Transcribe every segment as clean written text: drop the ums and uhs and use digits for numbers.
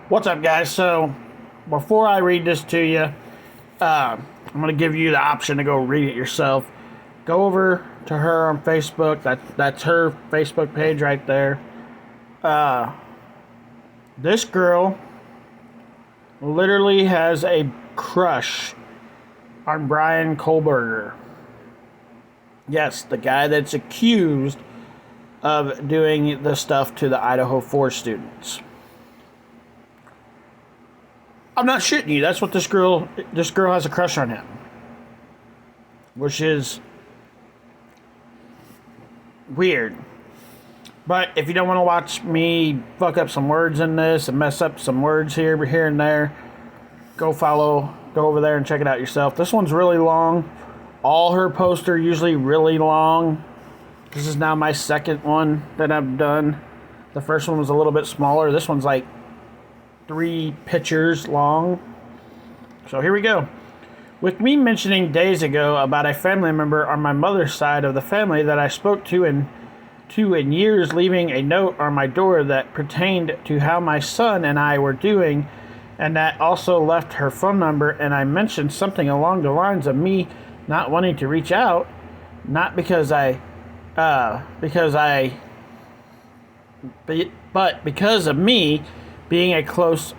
What's up, guys? So, before I read this to you, I'm going to give you the option to go read it yourself. Go over to her on Facebook. That's her Facebook page right there. This girl literally has a crush on Bryan Kohberger. Yes, the guy that's accused of doing the stuff to the Idaho 4 students. I'm not shitting you. That's what this girl has a crush on him. Which is weird. But if you don't want to watch me fuck up some words in this and mess up some words here and there, go over there and check it out yourself. This one's really long. All her posts are usually really long. This is now my second one that I've done. The first one was a little bit smaller. This one's like 3 pictures long. So here we go. With me mentioning days ago about a family member on my mother's side of the family that I spoke to in years, leaving a note on my door that pertained to how my son and I were doing, and that also left her phone number, and I mentioned something along the lines of me not wanting to reach out, not because but because of me being a closed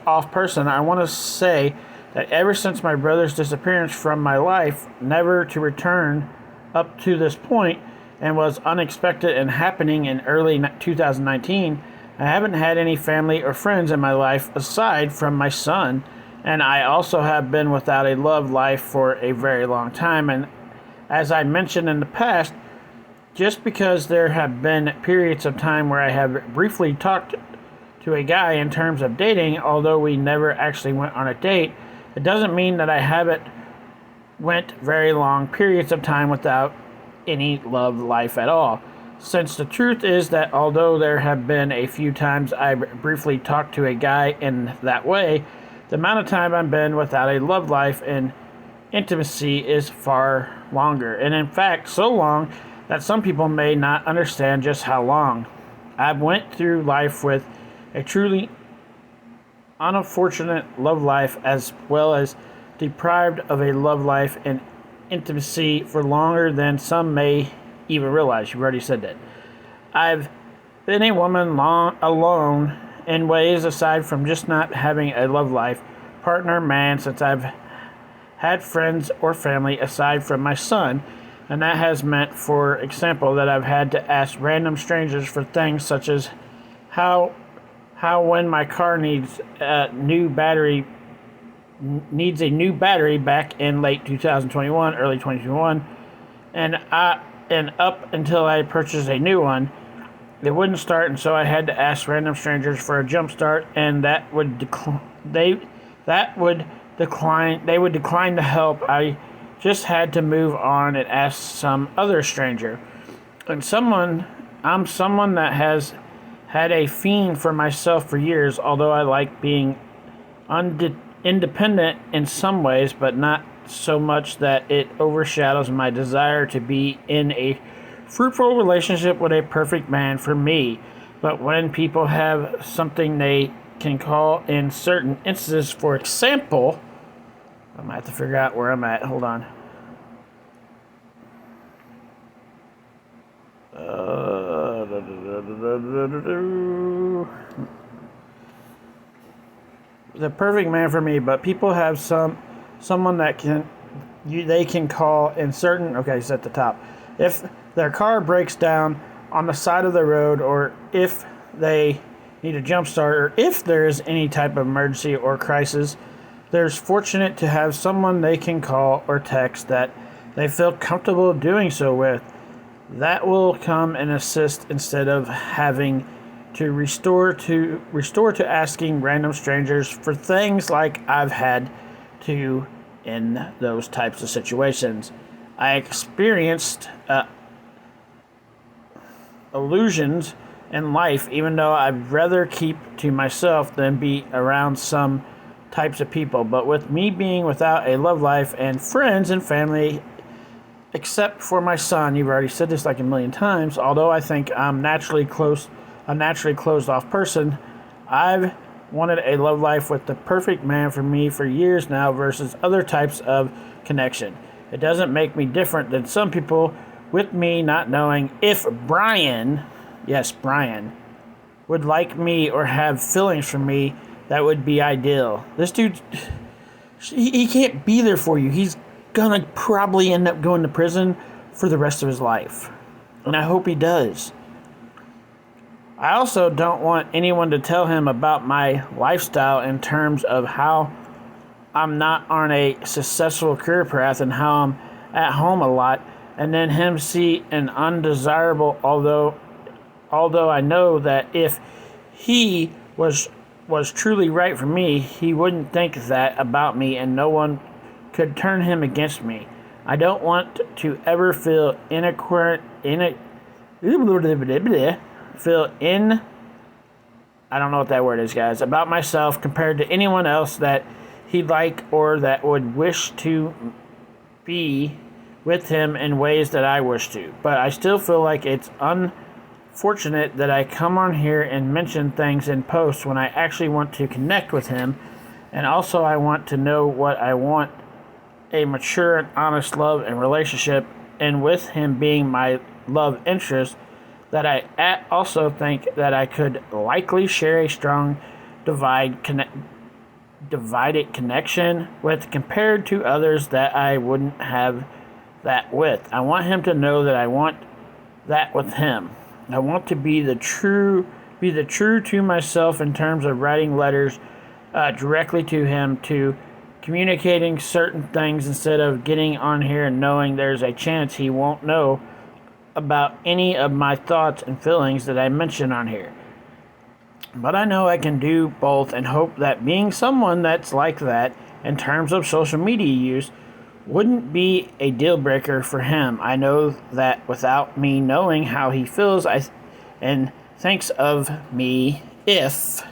off person. I want to say that ever since my brother's disappearance from my life, never to return up to this point, and was unexpected and happening in early 2019, I haven't had any family or friends in my life aside from my son, and I also have been without a love life for a very long time. And as I mentioned in the past, just because there have been periods of time where I have briefly talked to a guy in terms of dating, although we never actually went on a date, it doesn't mean that I haven't went very long periods of time without any love life at all. Since the truth is that although there have been a few times I briefly talked to a guy in that way, the amount of time I've been without a love life and intimacy is far longer, and in fact so long that some people may not understand just how long. I've went through life with a truly unfortunate love life, as well as deprived of a love life and intimacy for longer than some may even realize. You've already said that. I've been a woman alone in ways aside from just not having a love life partner man since I've had friends or family aside from my son, and that has meant, for example, that I've had to ask random strangers for things such as how when my car needs a new battery back in late 2021, early 2021, and up until I purchased a new one, it wouldn't start, and so I had to ask random strangers for a jump start, and they would decline the help. I just had to move on and ask some other stranger. And I'm someone that has had a fiend for myself for years, although I like being independent in some ways, but not so much that it overshadows my desire to be in a fruitful relationship with a perfect man for me. But when people have something they can call in certain instances, for example, I'm going to have to figure out where I'm at. Hold on. The perfect man for me, but people have someone that they can call in certain. Okay, it's at the top. If their car breaks down on the side of the road, or if they need a jump start, or if there is any type of emergency or crisis, they're fortunate to have someone they can call or text that they feel comfortable doing so with. That will come and assist instead of having to restore to asking random strangers for things like I've had to in those types of situations. I experienced illusions in life, even though I'd rather keep to myself than be around some types of people. But with me being without a love life and friends and family, except for my son, you've already said this like a million times, although I think I'm a naturally closed off person, I've wanted a love life with the perfect man for me for years now versus other types of connection. It doesn't make me different than some people, with me not knowing if Brian, yes, Brian, would like me or have feelings for me. That would be ideal. This dude, he can't be there for you. He's gonna probably end up going to prison for the rest of his life. And I hope he does. I also don't want anyone to tell him about my lifestyle in terms of how I'm not on a successful career path and how I'm at home a lot, and then him see an undesirable, although I know that if he was truly right for me, he wouldn't think that about me and no one could turn him against me. I don't want to ever feel I don't know what that word is, guys, about myself compared to anyone else that he'd like or that would wish to be with him in ways that I wish to. But I still feel like it's unfortunate that I come on here and mention things in posts when I actually want to connect with him. And also I want to know what I want, a mature and honest love and relationship, and with him being my love interest, that I also think that I could likely share a strong divided connection with compared to others that I wouldn't have that with. I want him to know that I want that with him. I want to be the true to myself in terms of writing letters directly to him, to communicating certain things instead of getting on here and knowing there's a chance he won't know about any of my thoughts and feelings that I mention on here. But I know I can do both and hope that being someone that's like that in terms of social media use wouldn't be a deal breaker for him. I know that without me knowing how he feels and thinks of me if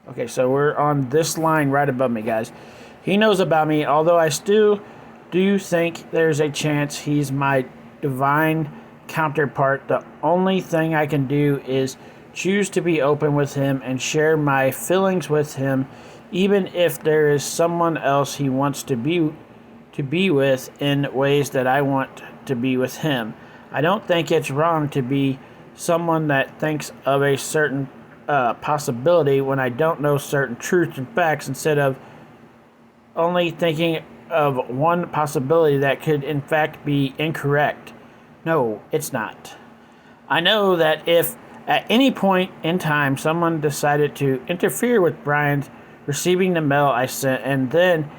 Okay, so we're on this line right above me, guys. He knows about me, although I still do think there's a chance he's my divine counterpart. The only thing I can do is choose to be open with him and share my feelings with him, even if there is someone else he wants to be with in ways that I want to be with him. I don't think it's wrong to be someone that thinks of a certain possibility when I don't know certain truths and facts, instead of only thinking of one possibility that could in fact be incorrect. No, it's not. I know that if at any point in time someone decided to interfere with Brian's receiving the mail I sent, and then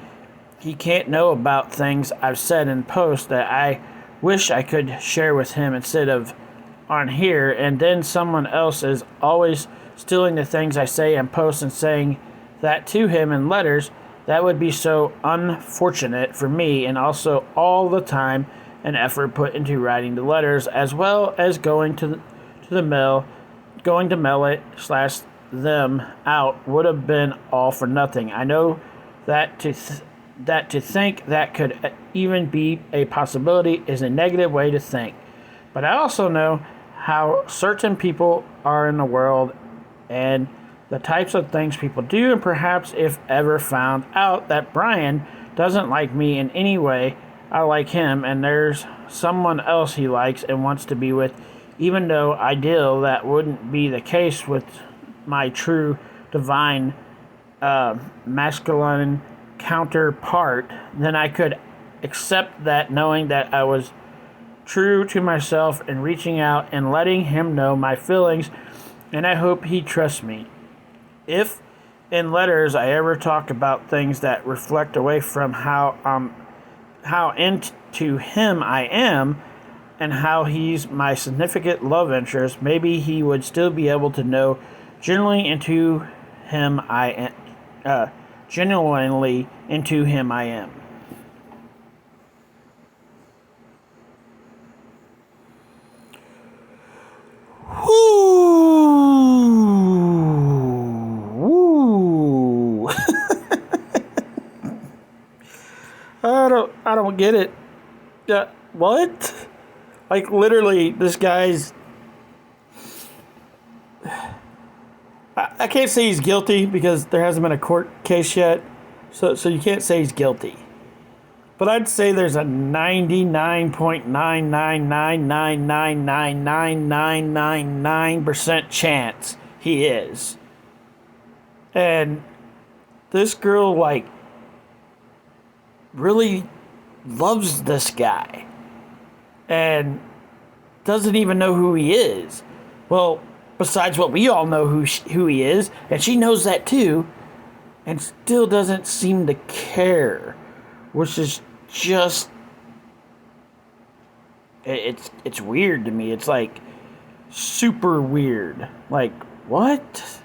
he can't know about things I've said in posts that I wish I could share with him instead of on here, and then someone else is always stealing the things I say in posts and saying that to him in letters, that would be so unfortunate for me, and also all the time and effort put into writing the letters, as well as going to mail it / them out, would have been all for nothing. I know that to think that could even be a possibility is a negative way to think, but I also know how certain people are in the world and the types of things people do, and perhaps if ever found out that Brian doesn't like me in any way, I like him, and there's someone else he likes and wants to be with, even though ideal that wouldn't be the case with my true divine masculine counterpart, then I could accept that, knowing that I was true to myself and reaching out and letting him know my feelings, and I hope he trusts me. If in letters I ever talk about things that reflect away from how into him I am and how he's my significant love interest, maybe he would still be able to know genuinely into him I am. Whoo! I don't get it. What? Like, literally, this guy's I can't say he's guilty because there hasn't been a court case yet. So you can't say he's guilty. But I'd say there's a 99.999999999% chance he is. And this girl, like, really loves this guy and doesn't even know who he is. Well, besides what we all know who he is, and she knows that too, and still doesn't seem to care, which is just it's weird to me. It's like super weird. Like, what?